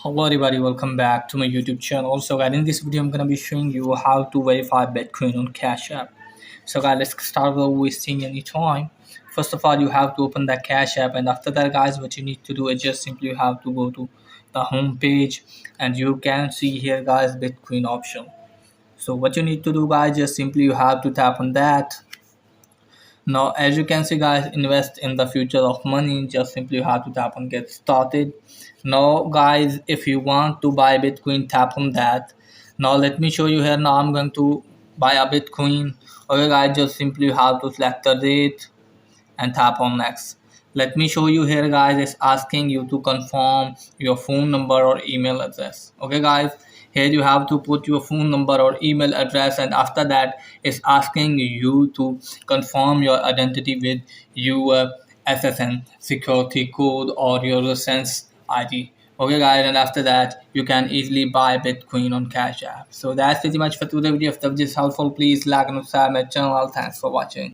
Hello everybody, welcome back to my YouTube channel. So guys, in this video I'm gonna be showing you how to verify Bitcoin on Cash App. So guys, let's start without wasting any time. First of all, you have to open the Cash App, and after that guys, what you need to do is just simply you have to go to the home page, and you can see here guys Bitcoin option. So what you need to do guys, just simply you have to tap on that. Now, as you can see, guys, invest in the future of money. Just simply you have to tap on get started. Now, guys, if you want to buy Bitcoin, tap on that. Now, let me show you here. Now, I'm going to buy a Bitcoin. Okay, guys, just simply you have to select the rate and tap on next. Let me show you here guys, it's asking you to confirm your phone number or email address. Okay guys, here you have to put your phone number or email address, and after that it's asking you to confirm your identity with your SSN security code or your license ID. Okay guys, and after that you can easily buy Bitcoin on Cash App. So that's pretty much for today's video. If this is helpful, please like and subscribe my channel. Thanks for watching.